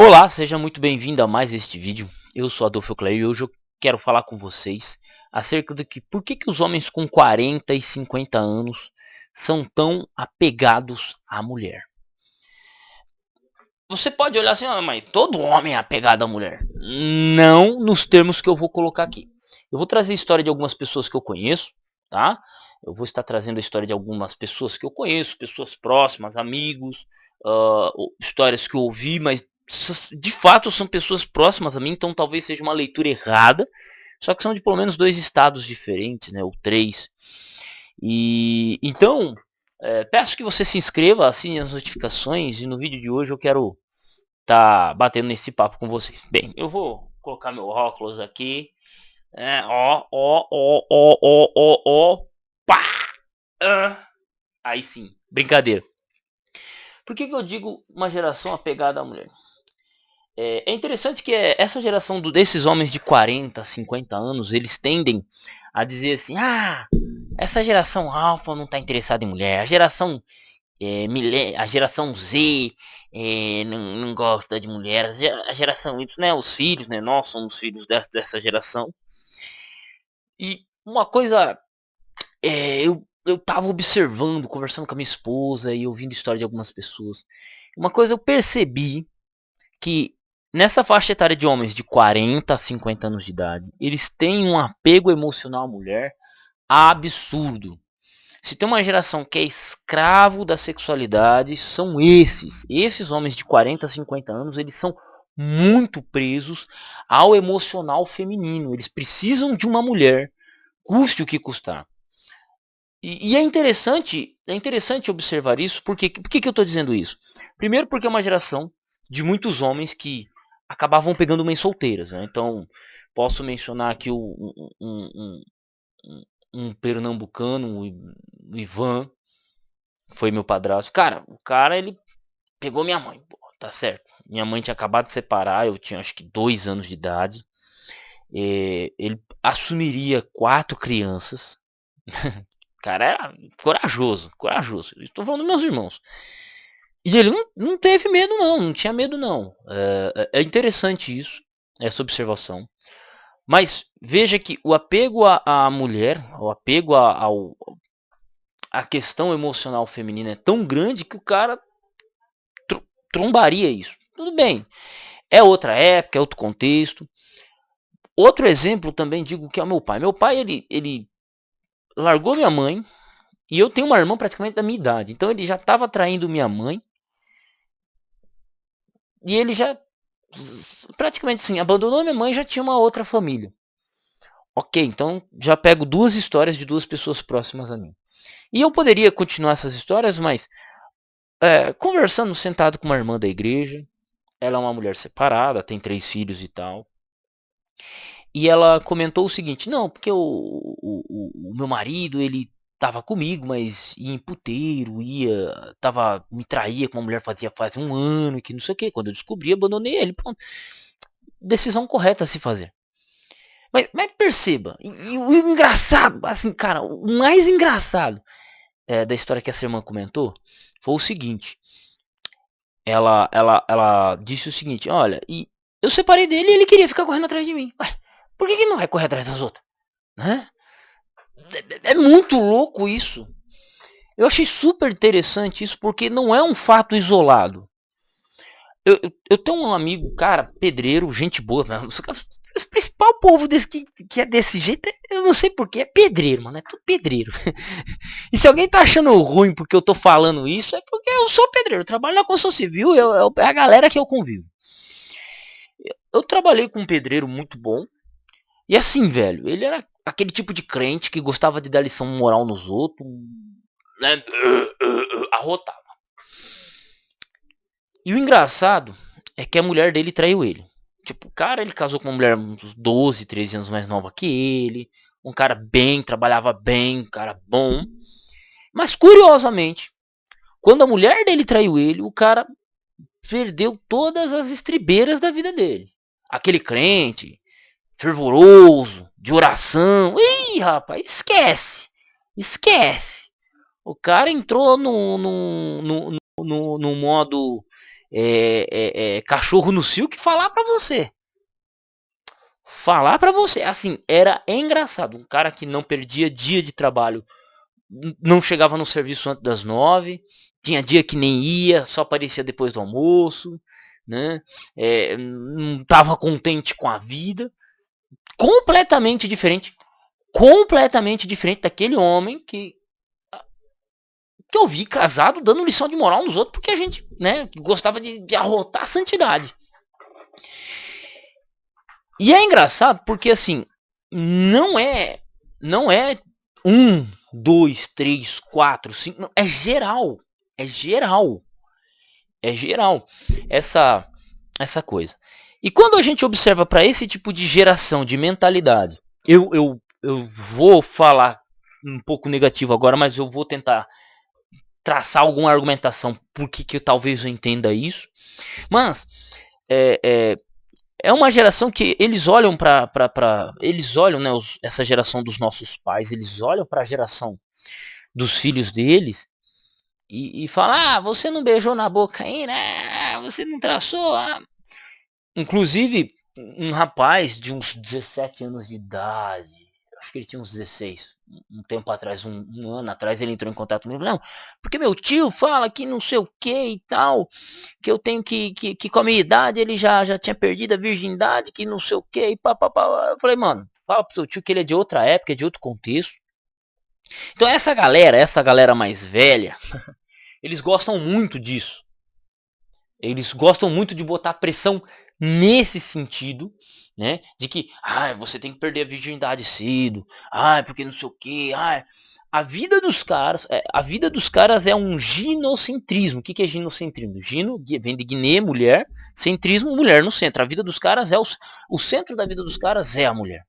Olá, seja muito bem-vindo a mais este vídeo. Eu sou Adolfo Eucleio e hoje eu quero falar com vocês acerca do que por que os homens com 40 e 50 anos são tão apegados à mulher. Você pode olhar assim, mas todo homem é apegado à mulher. Não nos termos que eu vou colocar aqui. Eu vou trazer a história de algumas pessoas que eu conheço, tá? Eu vou estar trazendo a história de algumas pessoas que eu conheço, pessoas próximas, amigos, histórias que eu ouvi, mas de fato são pessoas próximas a mim, então talvez seja uma leitura errada, só que são de pelo menos 2 estados diferentes, né, ou 3. E então, peço que você se inscreva, assine as notificações, e no vídeo de hoje eu quero estar batendo nesse papo com vocês. Bem, eu vou colocar meu óculos aqui. Ó, pá! Aí sim, brincadeira. Por que eu digo uma geração apegada à mulher? É interessante que essa geração desses homens de 40, 50 anos, eles tendem a dizer assim, essa geração alfa não está interessada em mulher, a geração Z não gosta de mulher, a geração Y, né, os filhos, né, nós somos filhos dessa geração. E uma coisa, eu tava observando, conversando com a minha esposa e ouvindo história de algumas pessoas. Uma coisa eu percebi que nessa faixa etária de homens de 40 a 50 anos de idade, eles têm um apego emocional à mulher absurdo. Se tem uma geração que é escravo da sexualidade, são esses homens de 40 a 50 anos, eles são muito presos ao emocional feminino. Eles precisam de uma mulher, custe o que custar. E é interessante observar isso. Por que eu estou dizendo isso? Primeiro porque é uma geração de muitos homens que acabavam pegando mães solteiras, né? Então, posso mencionar aqui um pernambucano, o Ivan, foi meu padrasto. Cara, o cara, ele pegou minha mãe, pô, tá certo. Minha mãe tinha acabado de separar, eu tinha acho que 2 anos de idade. Ele assumiria 4 crianças. Cara, era corajoso. Estou falando dos meus irmãos. E ele não teve medo não tinha medo não. É interessante isso, essa observação. Mas veja que o apego à mulher, o apego à questão emocional feminina é tão grande que o cara trombaria isso. Tudo bem, é outra época, é outro contexto. Outro exemplo também digo que é o meu pai. Meu pai, ele largou minha mãe, e eu tenho uma irmã praticamente da minha idade. Então ele já estava traindo minha mãe. E ele já praticamente assim, abandonou minha mãe e já tinha uma outra família. Ok, então já pego 2 histórias de 2 pessoas próximas a mim. E eu poderia continuar essas histórias, mas conversando sentado com uma irmã da igreja, ela é uma mulher separada, tem 3 filhos e tal. E ela comentou o seguinte, não, porque o meu marido, ele tava comigo, mas ia em puteiro, me traía com uma mulher faz um ano, que não sei o que. Quando eu descobri, abandonei ele. Pronto. Decisão correta a se fazer. Mas perceba, e o engraçado, assim, cara, o mais engraçado da história que essa irmã comentou foi o seguinte. Ela disse o seguinte, olha, e eu separei dele e ele queria ficar correndo atrás de mim. Ué, por que não vai correr atrás das outras? Né? É muito louco isso. Eu achei super interessante isso porque não é um fato isolado. Eu tenho um amigo, cara, pedreiro, gente boa, mano. O principal povo que é desse jeito, eu não sei porquê, é pedreiro, mano. É tudo pedreiro. E se alguém tá achando ruim porque eu tô falando isso, é porque eu sou pedreiro. Eu trabalho na construção civil, é a galera que eu convivo. Eu trabalhei com um pedreiro muito bom. E assim, velho, ele era aquele tipo de crente que gostava de dar lição moral nos outros, né? Arrotava. E o engraçado é que a mulher dele traiu ele. Tipo, o cara, ele casou com uma mulher uns 12, 13 anos mais nova que ele. Um cara bem, trabalhava bem, um cara bom. Mas curiosamente, quando a mulher dele traiu ele, o cara perdeu todas as estribeiras da vida dele. Aquele crente, fervoroso, de oração. Ih, rapaz, esquece. O cara entrou no modo cachorro no cio que falar pra você. Falar pra você, assim, era engraçado. Um cara que não perdia dia de trabalho, não chegava no serviço antes das 9, tinha dia que nem ia, só aparecia depois do almoço, né? Não tava contente com a vida. Completamente diferente daquele homem que eu vi casado dando lição de moral nos outros, porque a gente, né, gostava de arrotar a santidade. E é engraçado porque assim, não é 1, 2, 3, 4, 5, não, é geral. É geral. É geral essa coisa. E quando a gente observa para esse tipo de geração de mentalidade, eu vou falar um pouco negativo agora, mas eu vou tentar traçar alguma argumentação por que talvez eu entenda isso. Mas é, é, é uma geração que eles olham para eles olham, né, essa geração dos nossos pais, eles olham para a geração dos filhos deles e falam: ah, você não beijou na boca aí, né? Você não traçou. Ah. Inclusive, um rapaz de uns 17 anos de idade, acho que ele tinha uns 16, um tempo atrás, um ano atrás, ele entrou em contato comigo. Não, porque meu tio fala que não sei o que e tal, que eu tenho que com a minha idade ele já tinha perdido a virgindade, que não sei o que e papapá. Eu falei, mano, fala pro seu tio que ele é de outra época, é de outro contexto. Então essa galera mais velha, eles gostam muito disso. Eles gostam muito de botar pressão nesse sentido, né? De que, você tem que perder a virgindade cedo, porque não sei o que, a vida dos caras é um ginocentrismo. O que é ginocentrismo? Gino vem de Guiné, mulher, centrismo, mulher no centro. A vida dos caras é o centro da vida dos caras é a mulher.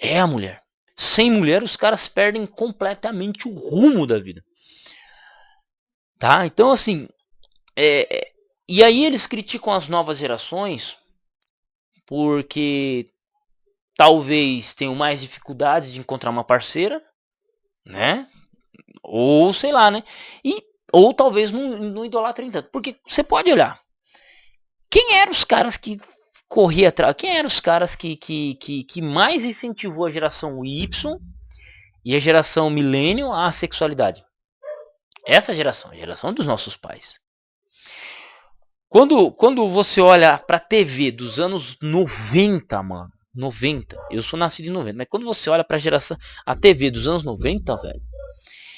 É a mulher. Sem mulher, os caras perdem completamente o rumo da vida. Tá? Então, assim, e aí eles criticam as novas gerações porque talvez tenham mais dificuldade de encontrar uma parceira, né? Ou sei lá, né? Ou talvez não idolatrem tanto. Porque você pode olhar. Quem eram os caras que corria atrás? Quem eram os caras que mais incentivou a geração Y e a geração Millennium à sexualidade? Essa geração, a geração dos nossos pais. Quando você olha pra TV dos anos 90, mano. 90. Eu sou nascido em 90. Mas quando você olha pra geração. A TV dos anos 90, velho.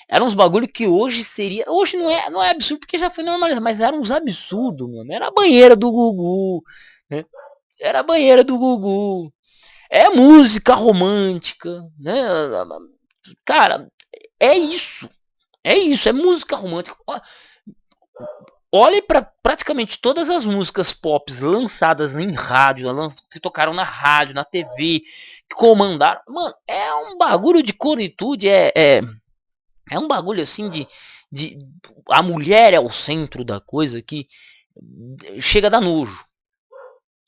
Eram uns bagulho que hoje seria. Hoje não é absurdo porque já foi normalizado. Mas eram uns absurdos, mano. Era a banheira do Gugu. Né? Era a banheira do Gugu. É música romântica. Né? Cara, é isso. É isso. É música romântica. Olhe para praticamente todas as músicas pop lançadas em rádio, que tocaram na rádio, na TV, que comandaram. Mano, é um bagulho de coritude, é um bagulho assim de. A mulher é o centro da coisa que chega a dar nojo.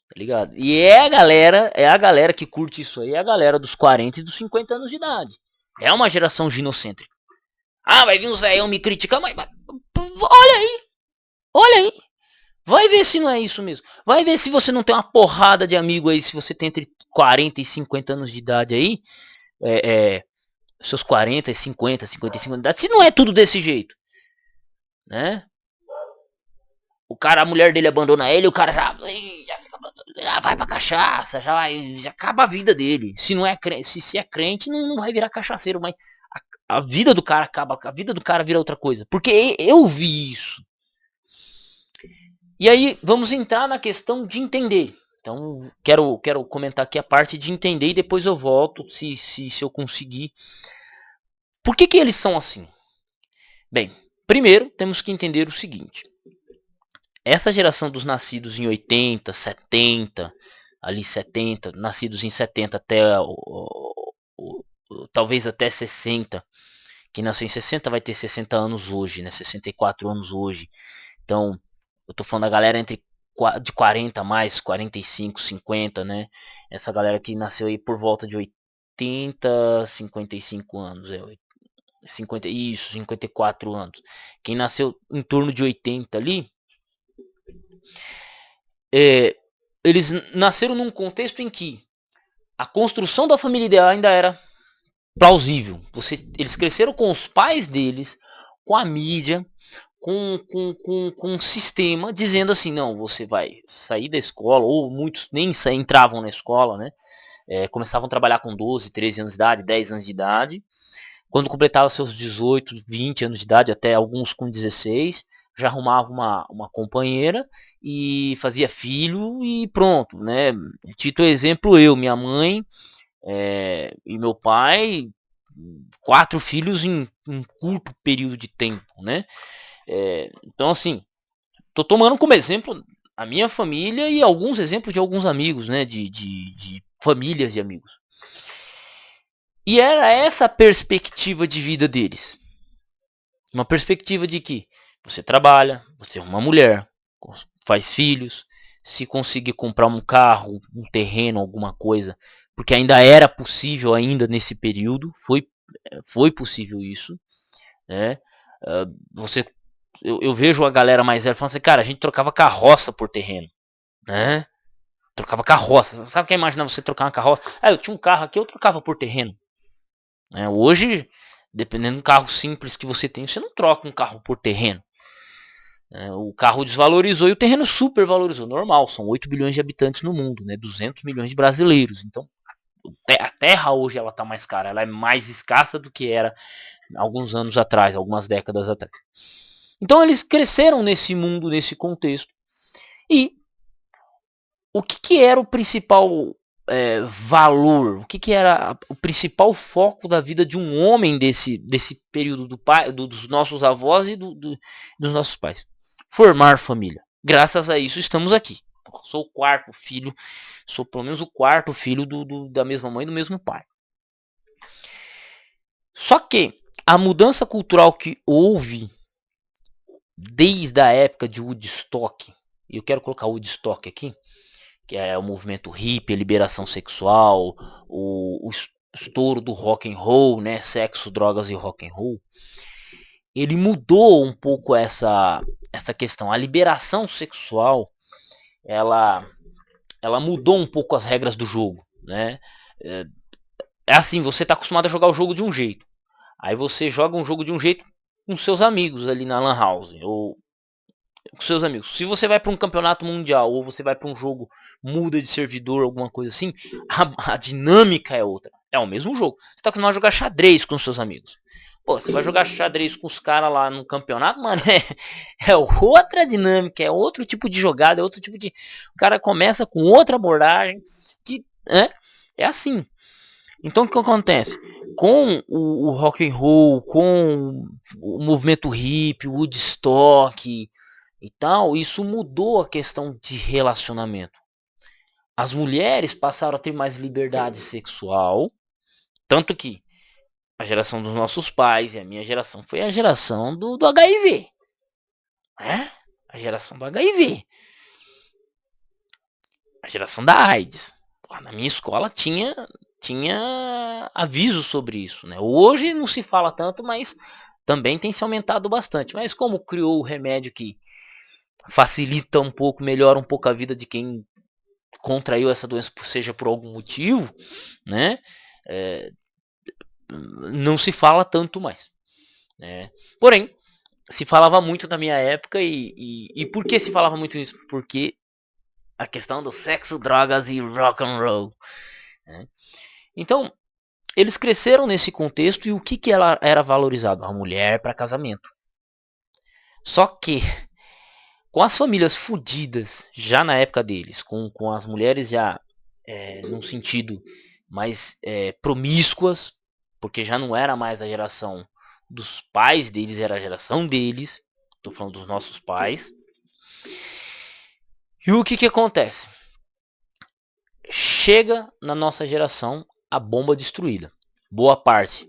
Tá ligado? E é a galera que curte isso aí, é a galera dos 40 e dos 50 anos de idade. É uma geração ginocêntrica. Vai vir uns velhão me criticar, mas olha aí. Vai ver se não é isso mesmo. Vai ver se você não tem uma porrada de amigo aí, se você tem entre 40 e 50 anos de idade aí. Seus 40, 50, 55 anos de idade. Se não é tudo desse jeito. Né? O cara, a mulher dele abandona ele, o cara já fica já vai pra cachaça, já acaba a vida dele. Se não é crente, se é crente, não vai virar cachaceiro, mas a vida do cara acaba, a vida do cara vira outra coisa. Porque eu vi isso. E aí, vamos entrar na questão de entender. Então, quero comentar aqui a parte de entender e depois eu volto, se eu conseguir. Por que eles são assim? Bem, primeiro temos que entender o seguinte. Essa geração dos nascidos em 80, 70, ali 70, nascidos em 70 até talvez até 60. Quem nasceu em 60 vai ter 60 anos hoje, né? 64 anos hoje. Então, eu tô falando da galera de 40 mais, 45, 50, né? Essa galera que nasceu aí por volta de 80, 55 anos. 50, isso, 54 anos. Quem nasceu em torno de 80 ali, Eles nasceram num contexto em que a construção da família ideal ainda era plausível. Eles cresceram com os pais deles, com a mídia, com um sistema dizendo assim, não, você vai sair da escola, ou muitos nem entravam na escola, né? Começavam a trabalhar com 12, 13 anos de idade, 10 anos de idade. Quando completava seus 18, 20 anos de idade, até alguns com 16, já arrumava uma companheira e fazia filho e pronto, né? Tito exemplo eu, minha mãe e meu pai, 4 filhos em um curto período de tempo, né? Então assim, tô tomando como exemplo a minha família e alguns exemplos de alguns amigos, né? De famílias de amigos. E era essa a perspectiva de vida deles. Uma perspectiva de que você trabalha, você é uma mulher, faz filhos, se conseguir comprar um carro, um terreno, alguma coisa, porque ainda era possível ainda nesse período, foi possível isso, né? Você, eu vejo a galera mais velha falando assim, cara, a gente trocava carroça por terreno, né? Trocava carroça. Sabe o que é imaginar você trocar uma carroça? Eu tinha um carro aqui, eu trocava por terreno. Hoje, dependendo do carro simples que você tem, você não troca um carro por terreno. O carro desvalorizou e o terreno supervalorizou. Normal, são 8 bilhões de habitantes no mundo, né? 200 milhões de brasileiros. Então, a terra hoje ela está mais cara, ela é mais escassa do que era alguns anos atrás, algumas décadas atrás. Então, eles cresceram nesse mundo, nesse contexto. E o que era o principal valor? O que era o principal foco da vida de um homem desse período dos nossos avós e dos nossos pais? Formar família. Graças a isso estamos aqui. Sou o quarto filho, sou pelo menos o quarto filho da mesma mãe e do mesmo pai. Só que a mudança cultural que houve desde a época de Woodstock, e eu quero colocar Woodstock aqui, que é o movimento hippie, a liberação sexual, o estouro do rock and roll, né, sexo, drogas e rock and roll, ele mudou um pouco essa questão. A liberação sexual, ela mudou um pouco as regras do jogo, né? É assim, você está acostumado a jogar o jogo de um jeito. Aí você joga um jogo de um jeito com seus amigos ali na Lan House, ou com seus amigos. Se você vai para um campeonato mundial, ou você vai para um jogo, muda de servidor, alguma coisa assim, a dinâmica é outra. É o mesmo jogo. Você está acostumado a jogar xadrez com seus amigos. Pô, você vai jogar xadrez com os caras lá no campeonato, mano, é outra dinâmica, é outro tipo de jogada, é outro tipo de... O cara começa com outra abordagem, que é assim. Então o que acontece? Com o rock and roll, com o movimento hippie, o Woodstock e tal, isso mudou a questão de relacionamento. As mulheres passaram a ter mais liberdade sexual, tanto que a geração dos nossos pais e a minha geração foi a geração do HIV. A geração do HIV. A geração da AIDS. Na minha escola tinha aviso sobre isso, né? Hoje não se fala tanto, mas também tem se aumentado bastante. Mas como criou o remédio que facilita um pouco, melhora um pouco a vida de quem contraiu essa doença, seja por algum motivo, né? Não se fala tanto mais, né? Porém, se falava muito na minha época e por que se falava muito isso? Porque a questão do sexo, drogas e rock and roll, né? Então, eles cresceram nesse contexto e o que ela era valorizado? A mulher para casamento. Só que, com as famílias fudidas já na época deles, com as mulheres já num sentido mais promíscuas, porque já não era mais a geração dos pais deles, era a geração deles. Estou falando dos nossos pais. E o que acontece? Chega na nossa geração a bomba destruída. Boa parte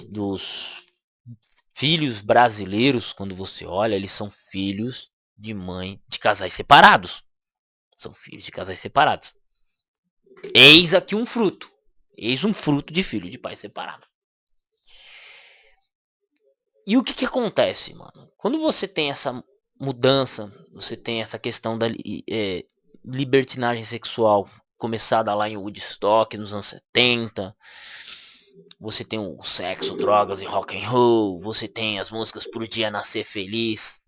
dos filhos brasileiros, quando você olha, eles são filhos de mãe de casais separados. São filhos de casais separados. Eis aqui um fruto. Eis um fruto de filho de pai separado. E o que acontece, mano? Quando você tem essa mudança, você tem essa questão da libertinagem sexual começada lá em Woodstock nos anos 70. Você tem o sexo, drogas e rock and roll. Você tem as músicas Por Dia Nascer Feliz,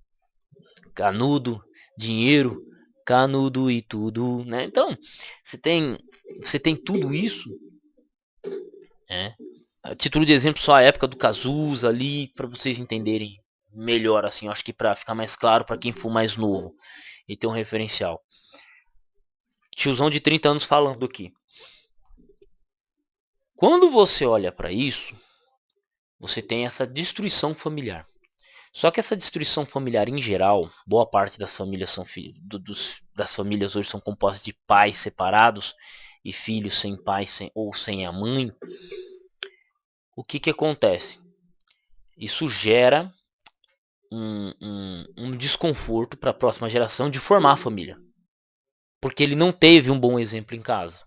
Canudo, Dinheiro, Canudo e tudo, né? Então, você tem tudo isso, né? A título de exemplo, só a época do Cazuza ali, para vocês entenderem melhor, assim, eu acho que para ficar mais claro para quem for mais novo e ter um referencial. Tiozão de 30 anos falando aqui. Quando você olha para isso, você tem essa destruição familiar. Só que essa destruição familiar em geral, boa parte das famílias são das famílias hoje são compostas de pais separados e filhos sem pai ou sem a mãe. O que acontece? Isso gera um desconforto para a próxima geração de formar a família. Porque ele não teve um bom exemplo em casa.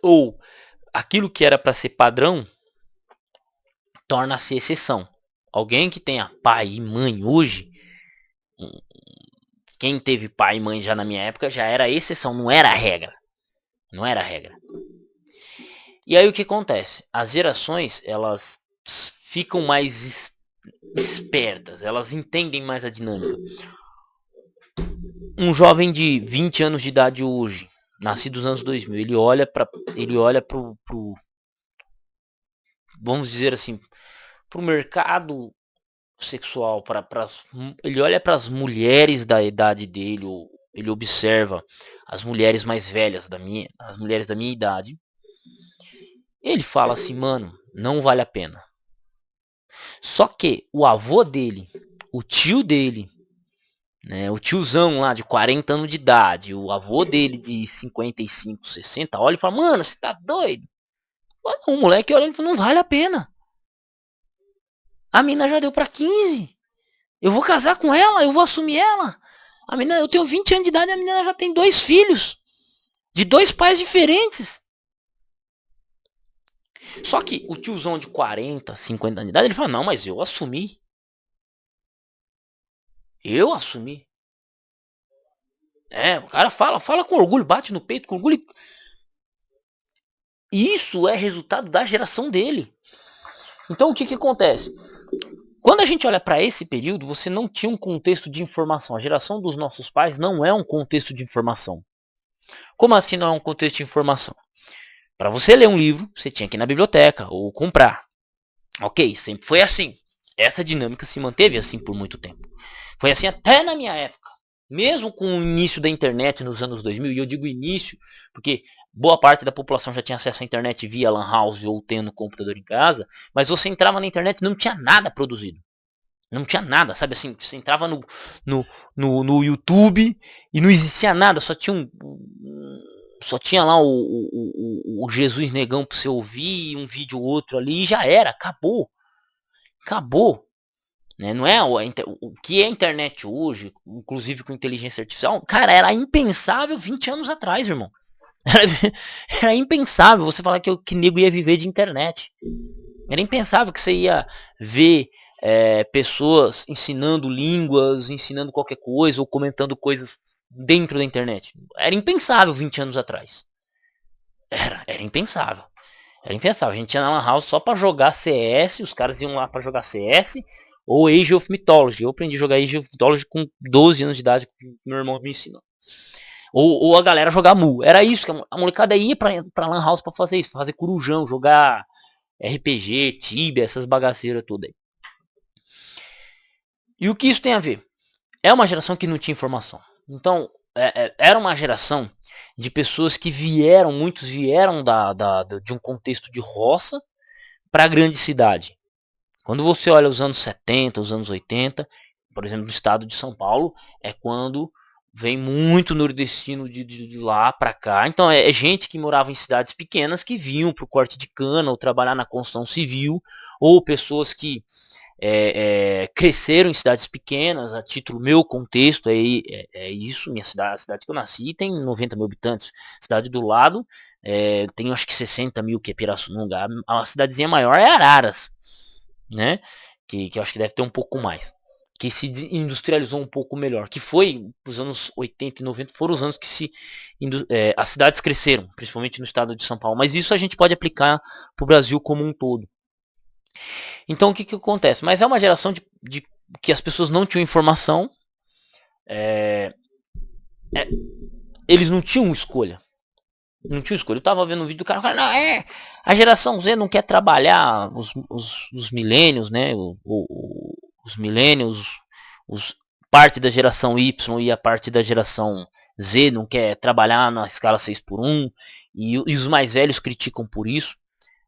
Ou aquilo que era para ser padrão torna-se exceção. Alguém que tenha pai e mãe hoje, quem teve pai e mãe já na minha época já era exceção, não era a regra. Não era a regra. E aí o que acontece? As gerações, elas ficam mais espertas, elas entendem mais a dinâmica. Um jovem de 20 anos de idade hoje, nascido nos anos 2000, ele olha pro vamos dizer assim, pro mercado sexual, ele olha para as mulheres da idade dele, ele observa as mulheres mais velhas as mulheres da minha idade. Ele fala assim, mano, não vale a pena. Só que o avô dele, o tio dele, né, o tiozão lá de 40 anos de idade, o avô dele de 55, 60, olha e fala, mano, você tá doido? O moleque olha e fala, não vale a pena. A mina já deu pra 15. Eu vou casar com ela, eu vou assumir ela. A menina, eu tenho 20 anos de idade e a menina já tem 2 filhos. De 2 pais diferentes. Só que o tiozão de 40, 50 anos de idade, ele fala, não, mas eu assumi. Eu assumi. O cara fala com orgulho, bate no peito com orgulho. Isso é resultado da geração dele. Então o que acontece? Quando a gente olha para esse período, você não tinha um contexto de informação. A geração dos nossos pais não é um contexto de informação. Como assim não é um contexto de informação? Para você ler um livro, você tinha que ir na biblioteca ou comprar. Ok, sempre foi assim. Essa dinâmica se manteve assim por muito tempo. Foi assim até na minha época. Mesmo com o início da internet nos anos 2000, e eu digo início, porque boa parte da população já tinha acesso à internet via lan house ou tendo computador em casa, mas você entrava na internet e não tinha nada produzido. Não tinha nada, sabe assim, você entrava no YouTube e não existia nada, só tinha lá o Jesus Negão pra você ouvir, um vídeo ou outro ali e já era, acabou. Acabou. Né? Não é o que é a internet hoje, inclusive com inteligência artificial, cara, era impensável 20 anos atrás, irmão. Era impensável você falar que nego ia viver de internet. Era impensável que você ia ver pessoas ensinando línguas, ensinando qualquer coisa ou comentando coisas dentro da internet. Era impensável 20 anos atrás. Era impensável. Era impensável. A gente ia na Lan House só pra jogar CS, os caras iam lá pra jogar CS ou Age of Mythology. Eu aprendi a jogar Age of Mythology com 12 anos de idade, que meu irmão me ensinou. Ou a galera jogar Mu. Era isso, que a molecada ia pra Lan House pra fazer isso, pra fazer corujão, jogar RPG, Tibia, essas bagaceiras todas aí. E o que isso tem a ver? É uma geração que não tinha informação. Então, era uma geração de pessoas que muitos vieram de um contexto de roça para a grande cidade. Quando você olha os anos 70, os anos 80, por exemplo, no estado de São Paulo, é quando vem muito nordestino de lá para cá. Então é gente que morava em cidades pequenas que vinham para o corte de cana ou trabalhar na construção civil, ou pessoas que cresceram em cidades pequenas, a título meu contexto é isso, minha cidade, a cidade que eu nasci tem 90 mil habitantes, cidade do lado tem acho que 60 mil, que é Pirassununga, a cidadezinha maior é Araras, né, que eu acho que deve ter um pouco mais. que se industrializou um pouco melhor, que foi os anos 80 e 90, foram os anos que as cidades cresceram, principalmente no estado de São Paulo, mas isso a gente pode aplicar para o Brasil como um todo. Então o que acontece? Mas é uma geração de que as pessoas não tinham informação, eles não tinham escolha. Não tinha escolha. Eu tava vendo um vídeo do cara, não, a geração Z não quer trabalhar, os milênios, né? Os milênios, parte da geração Y e a parte da geração Z não quer trabalhar na escala 6x1, e os mais velhos criticam por isso.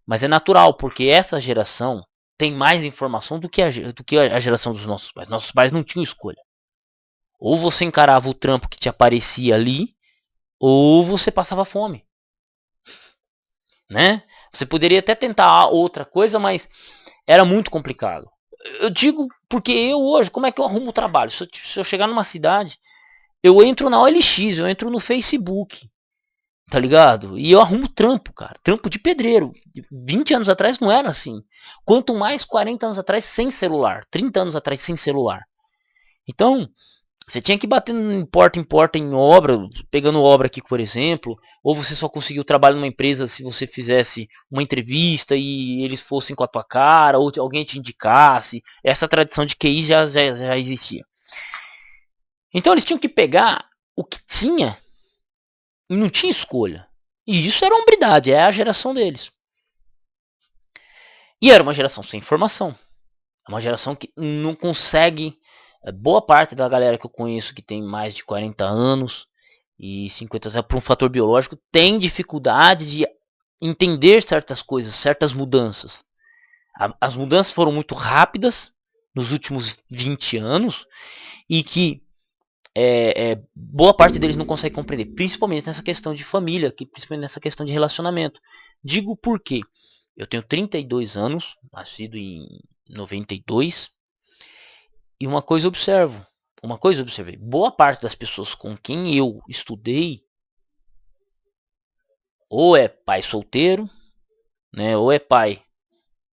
Mas é natural, porque essa geração tem mais informação do que a geração dos nossos pais. Nossos pais não tinham escolha. Ou você encarava o trampo que te aparecia ali, ou você passava fome, né? Você poderia até tentar outra coisa, mas era muito complicado. Eu digo porque eu hoje, como é que eu arrumo trabalho? Se eu chegar numa cidade, eu entro na OLX, eu entro no Facebook, tá ligado? E eu arrumo trampo, cara. Trampo de pedreiro. 20 anos atrás não era assim. Quanto mais 40 anos atrás sem celular. 30 anos atrás sem celular. Então, você tinha que bater em porta em obra, pegando obra aqui, por exemplo, ou você só conseguiu trabalho numa empresa se você fizesse uma entrevista e eles fossem com a tua cara, ou alguém te indicasse. Essa tradição de QI já existia. Então eles tinham que pegar o que tinha e não tinha escolha. E isso era hombridade, é a geração deles. E era uma geração sem informação. É uma geração que não consegue. Boa parte da galera que eu conheço que tem mais de 40 anos e 50 anos, por um fator biológico, tem dificuldade de entender certas coisas, certas mudanças. As mudanças foram muito rápidas nos últimos 20 anos e que boa parte deles não consegue compreender, principalmente nessa questão de família, principalmente nessa questão de relacionamento. Digo por quê? Eu tenho 32 anos, nascido em 92, e uma coisa eu observei, boa parte das pessoas com quem eu estudei ou é pai solteiro, né, ou é pai,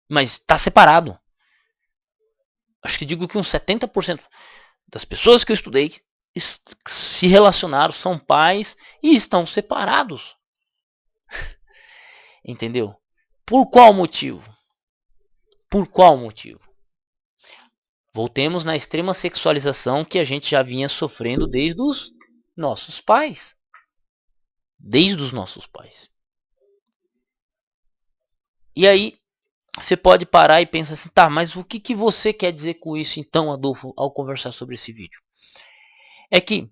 mas está separado. Acho que digo que uns 70% das pessoas que eu estudei se relacionaram, são pais e estão separados. Entendeu? Por qual motivo? Por qual motivo? Voltemos na extrema sexualização que a gente já vinha sofrendo desde os nossos pais. Desde os nossos pais. E aí, você pode parar e pensar assim, tá, mas o que você quer dizer com isso então, Adolfo, ao conversar sobre esse vídeo? É que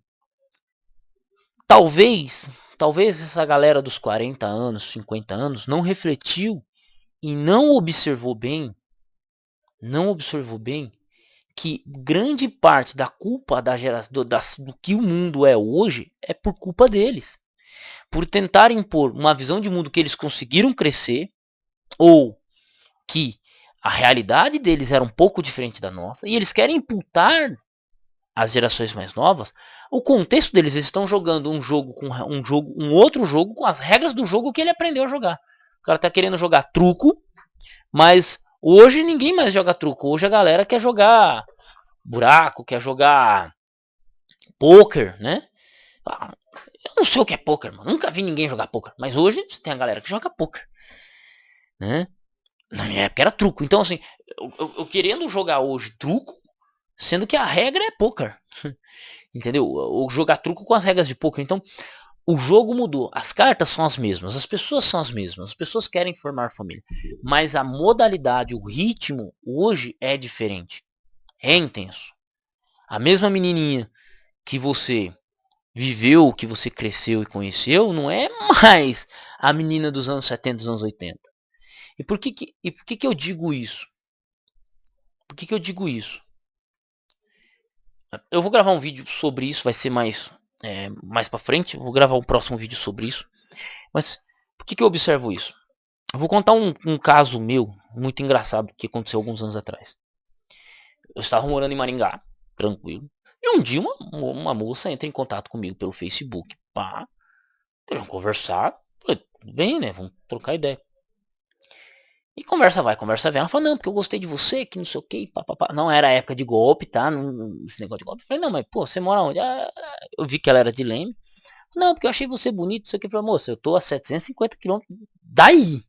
talvez essa galera dos 40 anos, 50 anos, não refletiu e não observou bem que grande parte da culpa da geração, do que o mundo é hoje é por culpa deles. Por tentar impor uma visão de mundo que eles conseguiram crescer, ou que a realidade deles era um pouco diferente da nossa, e eles querem imputar às gerações mais novas o contexto deles. Eles estão jogando um outro jogo com as regras do jogo que ele aprendeu a jogar. O cara tá querendo jogar truco, mas hoje ninguém mais joga truco. Hoje a galera quer jogar buraco, quer jogar poker, né? Eu não sei o que é poker, mano. Nunca vi ninguém jogar poker. Mas hoje tem a galera que joga poker, né? Na minha época era truco. Então, assim, eu querendo jogar hoje truco, sendo que a regra é poker. Entendeu? Ou jogar truco com as regras de poker. Então, o jogo mudou. As cartas são as mesmas. As pessoas são as mesmas. As pessoas querem formar família. Mas a modalidade, o ritmo, hoje é diferente. É intenso. A mesma menininha que você viveu, que você cresceu e conheceu, não é mais a menina dos anos 70, dos anos 80. E por que eu digo isso? Por que eu digo isso? Eu vou gravar um vídeo sobre isso, vai ser mais para frente. Eu vou gravar um próximo vídeo sobre isso. Mas por que eu observo isso? Eu vou contar um caso meu, muito engraçado, que aconteceu alguns anos atrás. Eu estava morando em Maringá, tranquilo. E um dia uma moça entra em contato comigo pelo Facebook. Pá, querendo conversar. Falei, tudo bem, né? Vamos trocar ideia. E conversa vai, conversa vem. Ela falou, não, porque eu gostei de você, que não sei o que, papapá. Não era época de golpe, tá? Esse negócio de golpe. Eu falei, não, mas pô, você mora onde? Eu vi que ela era de Leme. Não, porque eu achei você bonito, não sei o que. Eu falei, moça, eu tô a 750 quilômetros daí,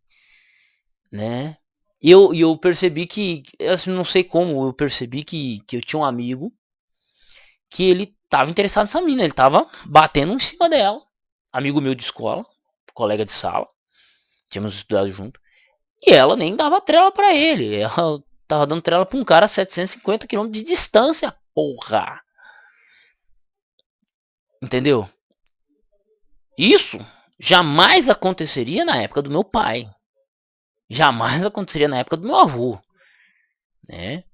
né? E eu percebi que, assim, não sei como, eu percebi que eu tinha um amigo que ele tava interessado nessa mina, ele tava batendo em cima dela. Amigo meu de escola, colega de sala, tínhamos estudado junto. E ela nem dava trela pra ele. Ela tava dando trela pra um cara a 750 quilômetros de distância, porra. Entendeu? Isso jamais aconteceria na época do meu pai. Jamais aconteceria na época do meu avô, né?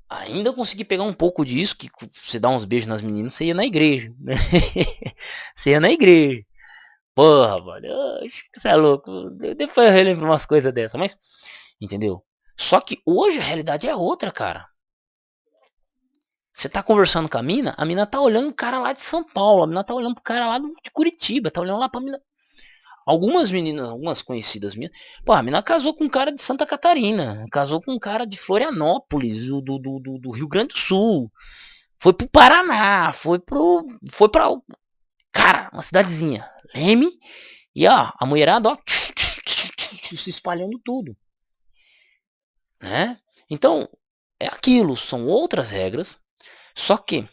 Ainda consegui pegar um pouco disso, que você dá uns beijos nas meninas, você ia na igreja, né? Você ia na igreja. Porra, mano, você é louco. Depois eu relembro umas coisas dessas, mas, entendeu? Só que hoje a realidade é outra, cara. Você tá conversando com a mina tá olhando o cara lá de São Paulo, a mina tá olhando pro cara lá de Curitiba, tá olhando lá pra mina. Algumas meninas, algumas conhecidas minhas, pô, a mina casou com um cara de Santa Catarina, casou com um cara de Florianópolis, do Rio Grande do Sul, foi pro Paraná, foi pra, cara, uma cidadezinha, Leme, e ó, a mulherada, ó, se espalhando tudo, né? Então, é aquilo, são outras regras, só que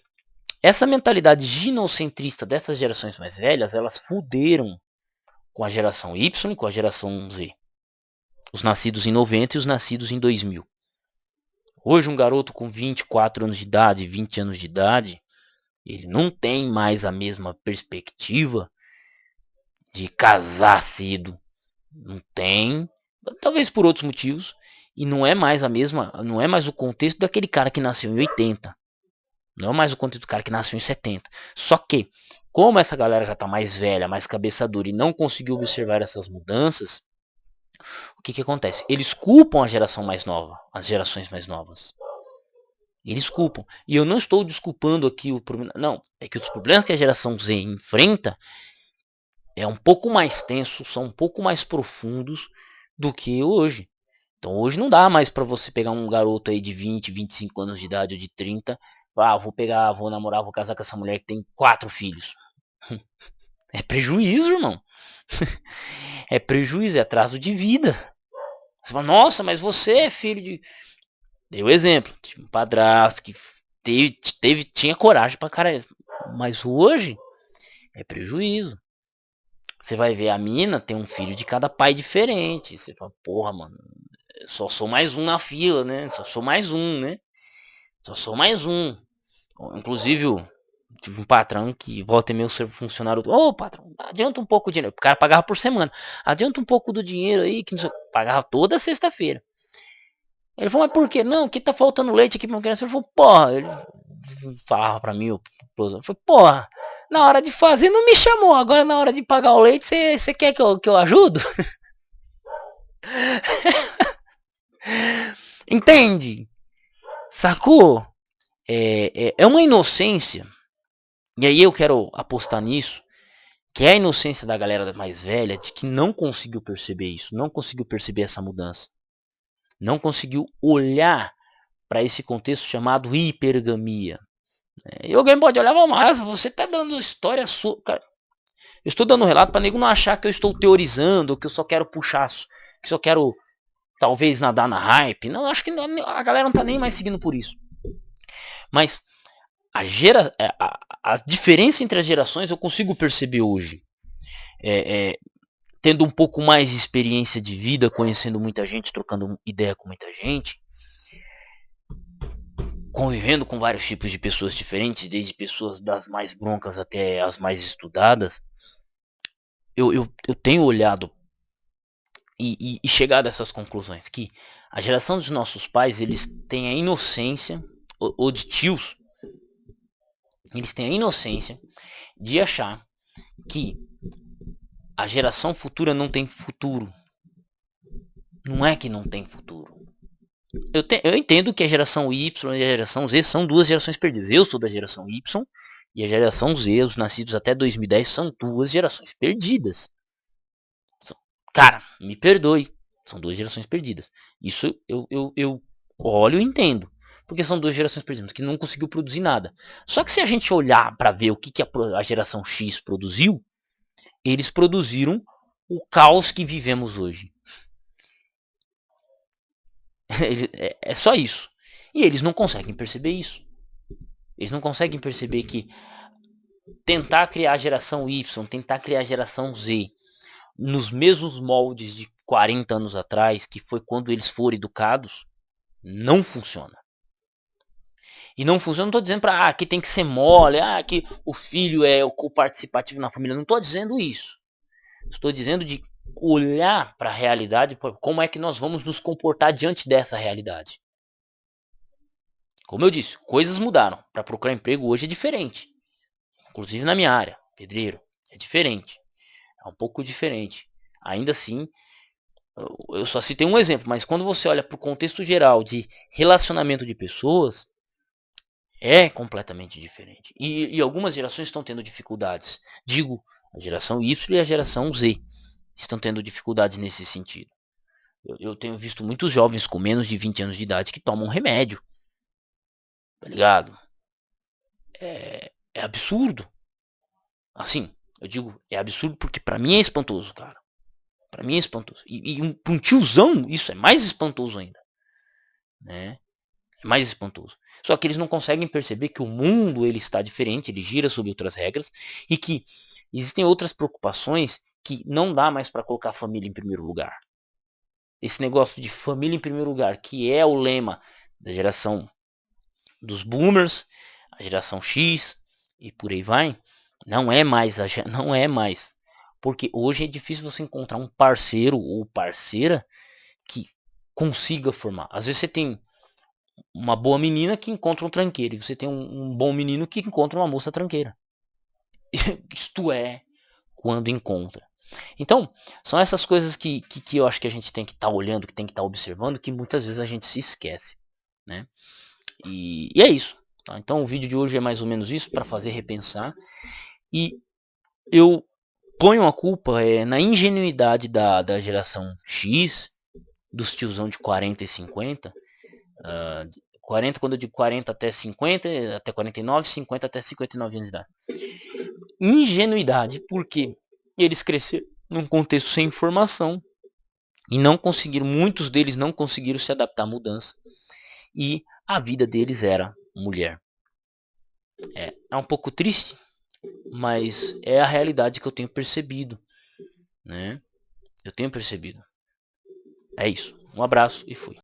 essa mentalidade ginocentrista dessas gerações mais velhas, elas fuderam com a geração Y e com a geração Z. Os nascidos em 90 e os nascidos em 2000. Hoje um garoto com 24 anos de idade, 20 anos de idade, ele não tem mais a mesma perspectiva de casar cedo. Não tem, talvez por outros motivos, e não é mais a mesma, não é mais o contexto daquele cara que nasceu em 80. Não é mais o contexto do cara que nasceu em 70. Só que, como essa galera já tá mais velha, mais cabeça dura e não conseguiu observar essas mudanças, o que que acontece? Eles culpam a geração mais nova, as gerações mais novas. Eles culpam. E eu não estou desculpando aqui o problema. Não, é que os problemas que a geração Z enfrenta é um pouco mais tensos, são um pouco mais profundos do que hoje. Então hoje não dá mais para você pegar um garoto aí de 20, 25 anos de idade ou de 30, vou pegar, vou namorar, vou casar com essa mulher que tem 4 filhos. É prejuízo, irmão. É prejuízo, é atraso de vida. Você fala, nossa, mas você é filho de. Dei o exemplo. Tive um padrasto que tinha coragem pra caralho. Mas hoje é prejuízo. Você vai ver a mina tem um filho de cada pai diferente. Você fala, porra, mano, só sou mais um na fila, né? Só sou mais um, né? Só sou mais um. Inclusive, tive um patrão que volta e meio ser funcionário. Ô, patrão, adianta um pouco o dinheiro. O cara pagava por semana. Adianta um pouco do dinheiro aí, que não sei, pagava toda sexta-feira. Ele falou, mas por quê? Não, que tá faltando leite aqui pra uma criança. Ele falou, porra, ele falava pra mim, eu falei, porra, na hora de fazer não me chamou, agora na hora de pagar o leite, você quer que eu ajudo? Entende? Sacou? É uma inocência, e aí eu quero apostar nisso, que é a inocência da galera mais velha, de que não conseguiu perceber isso, não conseguiu perceber essa mudança, não conseguiu olhar para esse contexto chamado hipergamia. E alguém pode olhar, mas você tá dando história sua. Cara, eu estou dando um relato para nego não achar que eu estou teorizando, que eu só quero puxar, que só quero talvez nadar na hype. Não, acho que a galera não tá nem mais seguindo por isso. Mas a diferença entre as gerações eu consigo perceber hoje. Tendo um pouco mais de experiência de vida, conhecendo muita gente, trocando ideia com muita gente, convivendo com vários tipos de pessoas diferentes, desde pessoas das mais broncas até as mais estudadas, eu tenho olhado e chegado a essas conclusões, que a geração dos nossos pais, eles têm a inocência, ou de tios, eles têm a inocência de achar que a geração futura não tem futuro. Não é que não tem futuro. Eu entendo que a geração Y e a geração Z são duas gerações perdidas. Eu sou da geração Y e a geração Z, os nascidos até 2010, são duas gerações perdidas. Cara, me perdoe. São 2 gerações perdidas. Isso eu olho e entendo. Porque são 2 gerações perdidas que não conseguiu produzir nada. Só que se a gente olhar para ver o que a geração X produziu, eles produziram o caos que vivemos hoje. É só isso. E eles não conseguem perceber isso. Eles não conseguem perceber que tentar criar a geração Y, tentar criar a geração Z, nos mesmos moldes de 40 anos atrás, que foi quando eles foram educados, não funciona. E não funciona, não estou dizendo para que tem que ser mole, que o filho é o participativo na família. Não estou dizendo isso. Estou dizendo de olhar para a realidade, como é que nós vamos nos comportar diante dessa realidade. Como eu disse, coisas mudaram. Para procurar emprego hoje é diferente. Inclusive na minha área, pedreiro, é diferente. É um pouco diferente. Ainda assim, eu só citei um exemplo, mas quando você olha para o contexto geral de relacionamento de pessoas, é completamente diferente. E algumas gerações estão tendo dificuldades. Digo, a geração Y e a geração Z estão tendo dificuldades nesse sentido. Eu tenho visto muitos jovens com menos de 20 anos de idade que tomam remédio. Tá ligado? É absurdo. Assim, eu digo, é absurdo porque pra mim é espantoso, cara. Pra mim é espantoso. E pra um tiozão, isso é mais espantoso ainda. Né? É mais espantoso. Só que eles não conseguem perceber que o mundo ele está diferente, ele gira sob outras regras e que existem outras preocupações que não dá mais para colocar a família em primeiro lugar. Esse negócio de família em primeiro lugar, que é o lema da geração dos boomers, a geração X e por aí vai, não é mais, não é mais. Porque hoje é difícil você encontrar um parceiro ou parceira que consiga formar. Às vezes você tem uma boa menina que encontra um tranqueiro. E você tem um bom menino que encontra uma moça tranqueira. Isto é, quando encontra. Então, são essas coisas que eu acho que a gente tem que estar olhando, que tem que estar observando, que muitas vezes a gente se esquece. Né? E é isso. Tá? Então o vídeo de hoje é mais ou menos isso, para fazer repensar. E eu ponho a culpa na ingenuidade da geração X, dos tiozão de 40 e 50. 40, quando eu digo 40 até 50, até 49, 50 até 59 anos de idade. Ingenuidade, porque eles cresceram num contexto sem informação e não conseguiram, muitos deles não conseguiram se adaptar à mudança. E a vida deles era mulher. É um pouco triste, mas é a realidade que eu tenho percebido, né? Eu tenho percebido. É isso. Um abraço e fui.